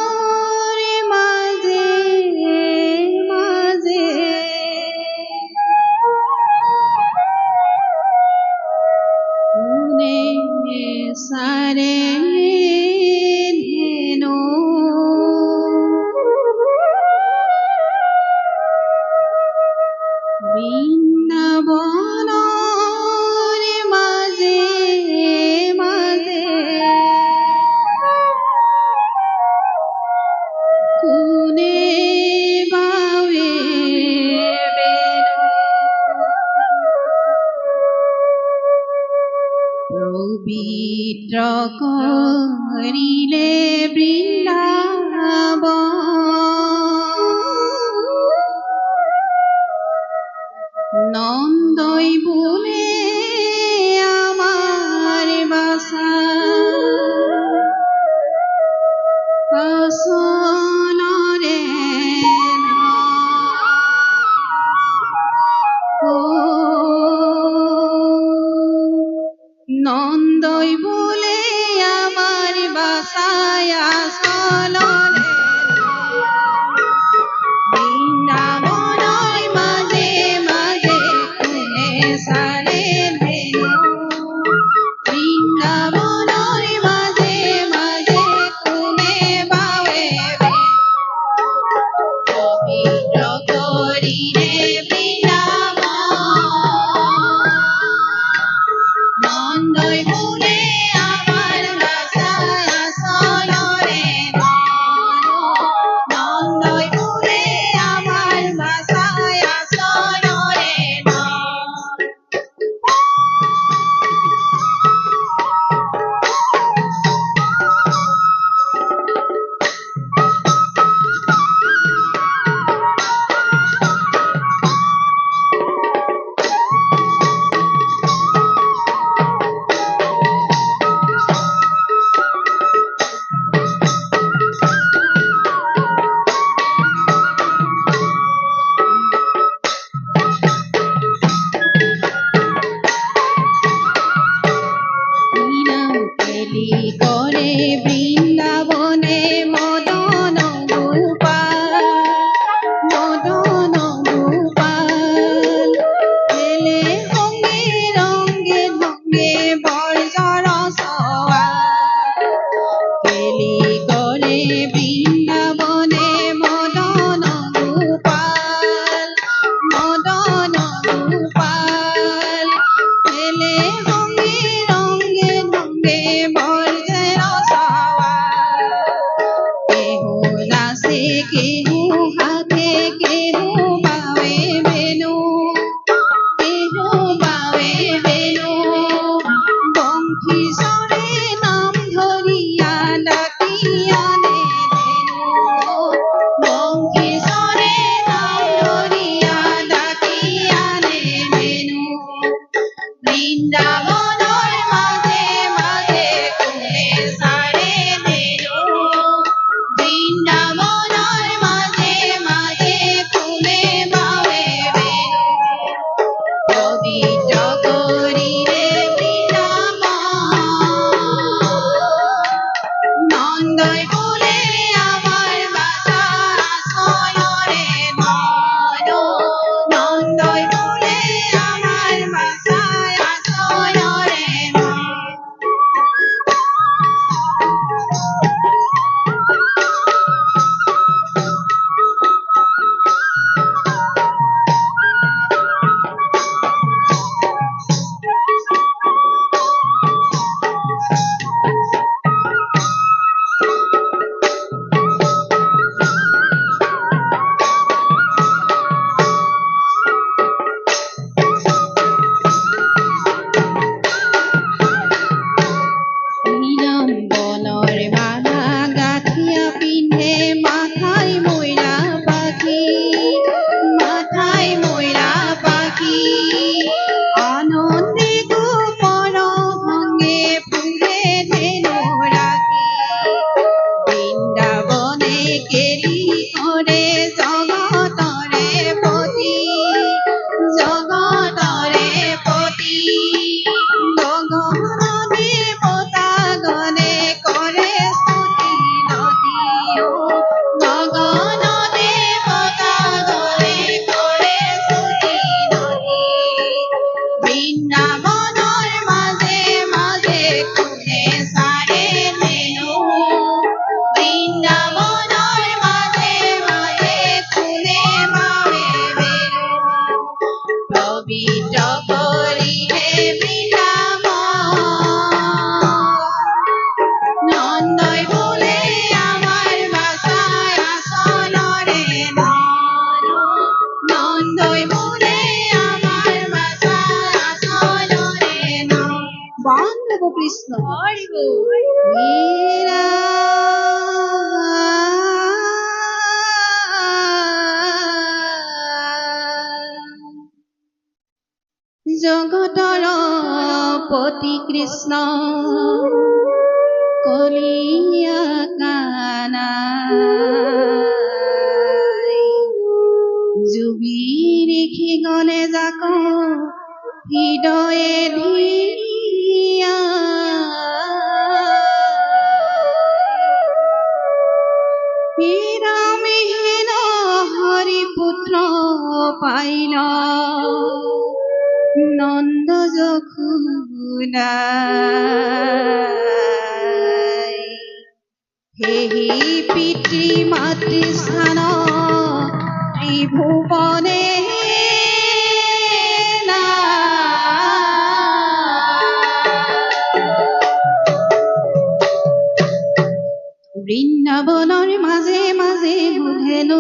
বৃন্দাবনের মাঝে মাঝে শুনে সারে ধেনো বৃন্দাবনের মাঝে মাঝে শুনে বাবে পবিত্র করিলে বৃন্দাবন নন্দই বলে আমার বাসা আসনরে নন্দই বলে আমার বাসায় আসনরে বৃন্দাবনের মাঝে মাঝে শুনে সারে ধেনু বৃন্দাবনের মাঝে মাঝে শুনে বাবে পবিত্র করিলে বৃন্দাবন নন্দই বলে আমার বাসায় আসনরে কৃষ্ণ জগতৰ পতি কৃষ্ণ কলিয়া কানাই জুবি দেখি গলে যাক হৃদয়ে ধিয়া হীৰামিহীন হৰিপুত্ৰ পাইল নন্দ যশোদাই হেহি পিতৃ মাতৃ স্থান ত্ৰিভুৱনে বৃন্দাবনৰ মাজে মাজে গুধেনু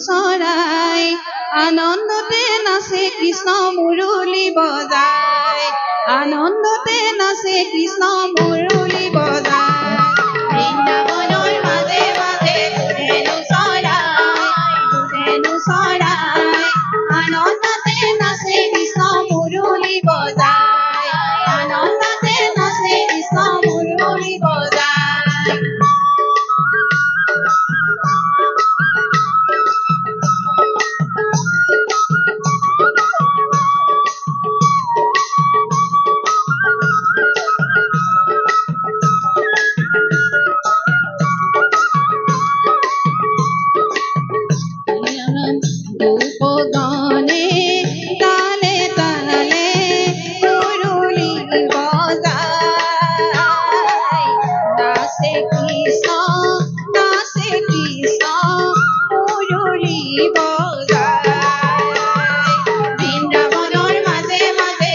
চৰাই আনন্দতে নাচে কৃষ্ণ মুৰলী বজায় আনন্দতে নাচে কৃষ্ণ মুৰলী বজায় বৃন্দাবনৰ মাজে মাজে গুধেনু চৰাই আনন্দতে নাচে কৃষ্ণ মুৰলী বজায় আনন্দতে নাচে কৃষ্ণ মুৰলী বজায় গোপগণে তালে তালে মুৰলী বজায় নাচে কৃষ্ণ মুৰলী বজায় বৃন্দাবনৰ মাজে মাজে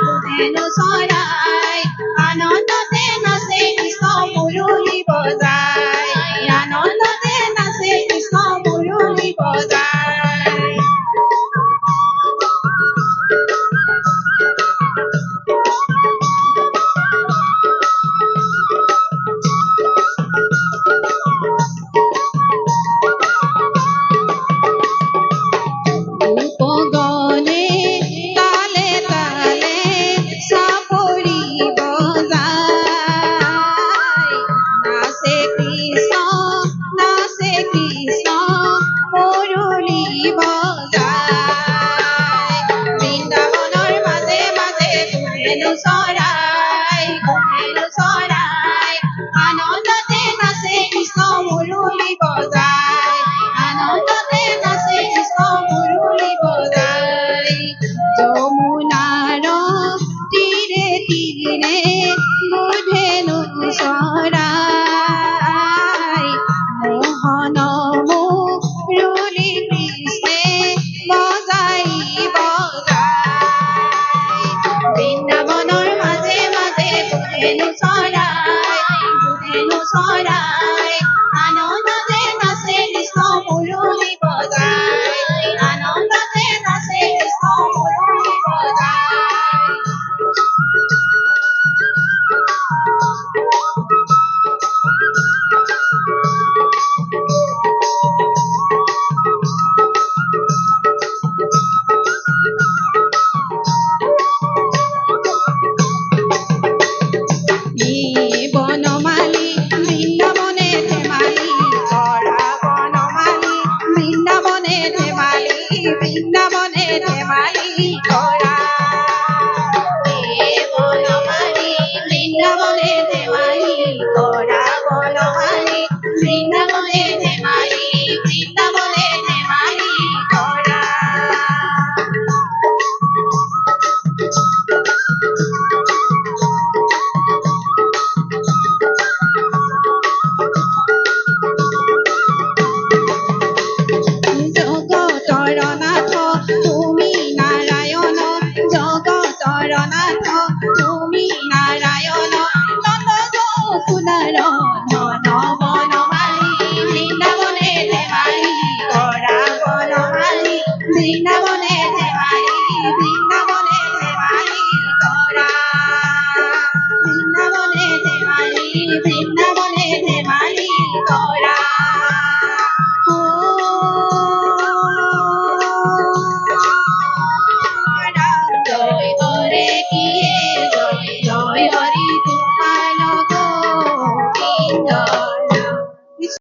গুধেনু চৰাই আনন্দতে নাচে কৃষ্ণ মুৰলী বজায় আনন্দতে নাচে কৃষ্ণ মুৰলী বজায় গোপগণে তালে তালে চাপৰি বজায় নাচে কৃষ্ণ মুৰলী বজায় বৃন্দাবনৰ মাজে মাজে গুধেনু